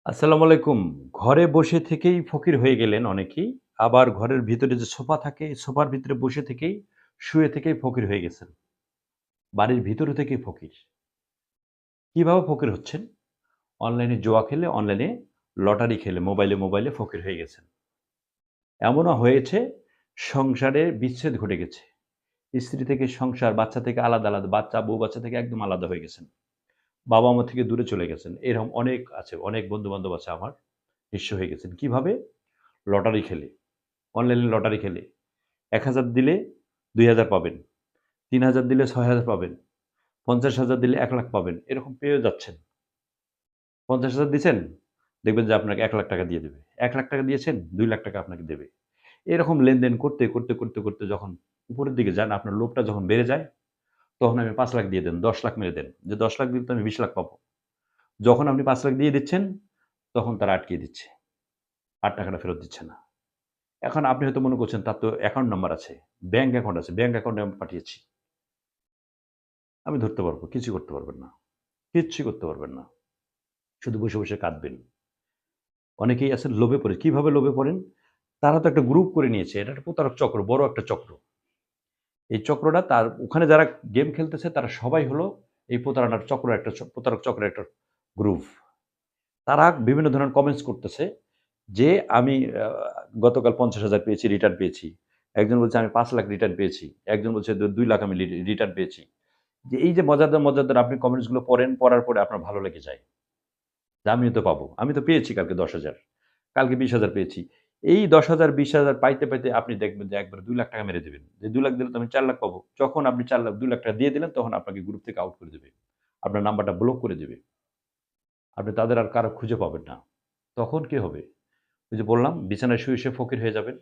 আসসালামু আলাইকুম। ঘরে বসে থেকেই ফকির হয়ে গেলেন অনেকেই। আবার ঘরের ভিতরে যে সোফা থাকে, সোফার ভিতরে বসে থেকেই, শুয়ে থেকেই ফকির হয়ে গেছেন। বাড়ির ভিতরে থেকেই ফকির। কিভাবে ফকির হচ্ছেন? অনলাইনে জুয়া খেলে, অনলাইনে লটারি খেলে, মোবাইলে ফকির হয়ে গেছেন। এমনও হয়েছে সংসারে বিচ্ছেদ ঘটে গেছে। স্ত্রী থেকে সংসার, বাচ্চা থেকে আলাদা, বাচ্চা, বউ-বাচ্চা থেকে একদম আলাদা হয়ে গেছেন। বাবা-মা থেকে দূরে চলে গেছেন। এরকম অনেক আছে, অনেক বন্ধু-বান্ধব আছে আমার, নিঃস্ব হয়ে গেছেন। কিভাবে? লটারি খেলে। অনলাইনে লটারি খেলে ১,০০০ দিলে ২,০০০ পাবেন, ৩,০০০ দিলে ৬,০০০ পাবেন, ৫০,০০০ দিলে ১,০০,০০০ পাবেন। এরকম পেয়েও যাচ্ছেন। ৫০,০০০ দিছেন, দেখবেন যে আপনাকে ৳১,০০,০০০ দিয়ে দেবে। ৳১,০০,০০০ দিয়েছেন, ৳2,০০,০০০ আপনাকে দেবে। এরকম লেনদেন করতে যখন উপরের দিকে যান, আপনার লোভটা যখন বেড়ে যায়, তখন আপনি ৫,০০,০০০ দিয়ে দেন, ১০,০০,০০০ মেরে দেন। যে ১০,০০,০০০ দিলে তো আমি ২০,০০,০০০ পাবো। যখন আপনি ৫,০০,০০০ দিয়ে দিচ্ছেন, তখন তারা আটকিয়ে দিচ্ছে। আর টাকাটা ফেরত দিচ্ছে না। এখন আপনি হয়তো মনে করছেন তার তো অ্যাকাউন্ট নাম্বার আছে, ব্যাংক অ্যাকাউন্ট আছে, ব্যাংক অ্যাকাউন্টে আমি পাঠিয়েছি। আমি ধরতে পারবো। কিছুই করতে পারবেন না। কিচ্ছুই করতে পারবেন না। শুধু বসে কাঁদবেন। অনেকেই আছেন লোভে পড়ে। কিভাবে লোভে পড়েন? তারা তো একটা গ্রুপ করে নিয়েছে। এটা একটা প্রতারক চক্র, বড় একটা চক্র। এই চক্রটা তার ওখানে যারা গেম খেলতেছে তারা সবাই হলো এই প্রতারণার চক্র একটা প্রতারক চক্রের একটা গ্রুপ। তারা বিভিন্ন ধরনের কমেন্টস করতেছে যে, "আমি গতকাল ৫০,০০০ পেয়েছি, রিটার্ন পেয়েছি।" একজন বলছে, "আমি ৫,০০,০০০ রিটার্ন পেয়েছি।" একজন বলছে, "২,০০,০০০ আমি রিটার্ন পেয়েছি।" যে এই যে মজাদার আপনি কমেন্টস গুলো পড়েন, পড়ার পরে আপনার ভালো লেগে যায়। যে আমিও তো পাবো। আমি তো পেয়েছি কালকে ১০,০০০, কালকে ২০,০০০ পেয়েছি। এই ১০,০০০, ২০,০০০ পাইতে আপনি দেখবেন যে একবারে ৳2,০০,০০০ মেরে দিবেন। যে 2,০০,০০০ দিলে তো আমি 4,০০,০০০ পাবো। যখন আপনি 4,০০,০০০ ৳2,০০,০০০ দিয়ে দিলেন তখন আপনাকে গ্রুপ থেকে আউট করে দিবে। আপনার নাম্বারটা ব্লক করে দিবে। আপনি তাদের আর কারো খুঁজে পাবেন না। তখন কি হবে? ওই যে বললাম বিছানায় শুয়ে ফকির হয়ে যাবেন।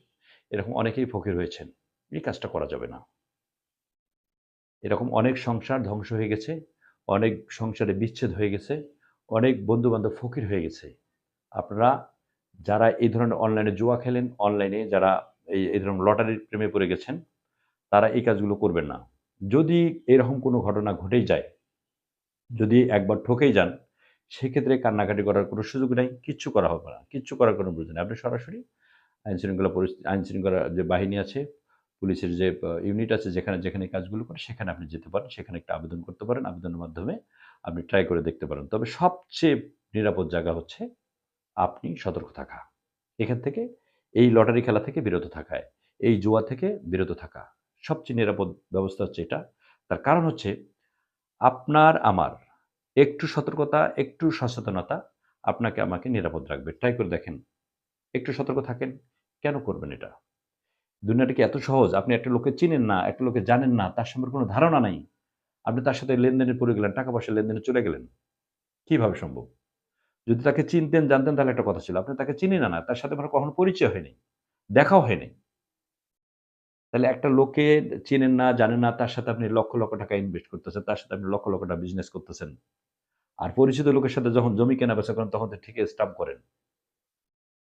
এরকম অনেকেই ফকির হয়েছেন। এই কাজটা করা যাবে না। এরকম অনেক সংসার ধ্বংস হয়ে গেছে, অনেক সংসারে বিচ্ছেদ হয়ে গেছে, অনেক বন্ধু-বান্ধব ফকির হয়ে গেছে। আপনারা যারা এই ধরনের অনলাইনে জুয়া খেলেন, অনলাইনে যারা এই ধরনের লটারির প্রেমে পড়ে গেছেন, তারা এই কাজগুলো করবেন না। যদি এরকম কোনো ঘটনা ঘটেই যায়, যদি একবার ঠকেই যান, সেক্ষেত্রে কান্নাকাটি করার কোনো সুযোগ নাই। কিচ্ছু করা হবে না। কিচ্ছু করার কোনো প্রয়োজন নেই। আপনি সরাসরি আইনশৃঙ্খলা যে বাহিনী আছে, পুলিশের যে ইউনিট আছে যেখানে এই কাজগুলো করে সেখানে আপনি যেতে পারেন। সেখানে একটা আবেদন করতে পারেন। আবেদনের মাধ্যমে আপনি ট্রাই করে দেখতে পারেন। তবে সবচেয়ে নিরাপদ জায়গা হচ্ছে আপনি সতর্ক থাকা। এখান থেকে এই লটারি খেলা থেকে বিরত থাকায়, এই জুয়া থেকে বিরত থাকা। সবচেয়ে নিরাপদ ব্যবস্থা হচ্ছে এটা। তার কারণ হচ্ছে আপনার আমার একটু সতর্কতা, একটু সচেতনতা আপনাকে আমাকে নিরাপদ রাখবে। ট্রাই করে দেখেন। একটু সতর্ক থাকেন। কেন করবেন এটা? দুনিয়াটা কি এত সহজ? আপনি একটা লোককে চিনেন না, একটা লোককে জানেন না, তার সম্পর্কে কোনো ধারণা নাই। আপনি তার সাথে লেনদেনে পড়ে গেলেন, টাকা-পয়সার লেনদেনে চলে গেলেন। কিভাবে সম্ভব? যদি তাকে চিনতেন, জানতেন তাহলে একটা কথা ছিল। আপনি তাকে চিনেন না, তার সাথে আপনার কখনো পরিচয় হয়নি। দেখাও হয়নি। তাহলে একটা লোককে চেনেন না, জানেন না, তার সাথে আপনি লক্ষ টাকা ইনভেস্ট করতেছেন। তার সাথে আপনি লক্ষ টাকা বিজনেস করতেছেন। আর পরিচিত লোকের সাথে যখন জমি কেনা-বেচা করেন তখন তো ঠিকই স্টাম্প করেন।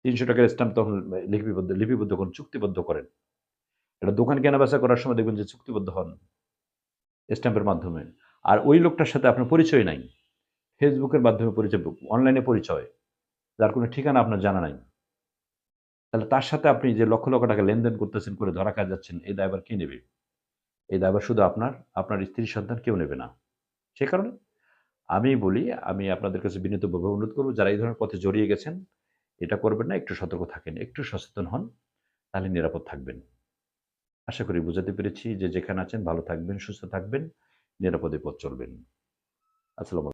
৳৩০০ র স্টাম্প তখন লিপিবদ্ধ করেন, চুক্তিবদ্ধ করেন। একটা দোকান কেনা-বেচা করার সময় দেখবেন যে চুক্তিবদ্ধ হন স্ট্যাম্পের মাধ্যমে। আর ওই লোকটার সাথে আপনার পরিচয় নাই। ফেসবুকের মাধ্যমে পরিচয়, অনলাইনে পরিচয়। যার কোনো ঠিকানা আপনার জানা নাই। তাহলে তার সাথে আপনি যে লক্ষ টাকা লেনদেন করতেছেন, করে ধরা খায়া যাচ্ছেন, এই দায়ভার কে নেবে? এই দায়ভার শুধু আপনার, আপনার স্ত্রী সন্তান কেউ নেবে না। সে কারণে আমি বলি, আমি আপনাদের কাছে বিনীতভাবে অনুরোধ করব যারা এই ধরনের পথে জড়িয়ে গেছেন, এটা করবেন না, একটু সতর্ক থাকেন, একটু সচেতন হন, তাহলে নিরাপদ থাকবেন। আশা করি বুঝাতে পেরেছি যে যেখানে আছেন ভালো থাকবেন, সুস্থ থাকবেন, নিরাপদে পথ চলবেন। আসসালামু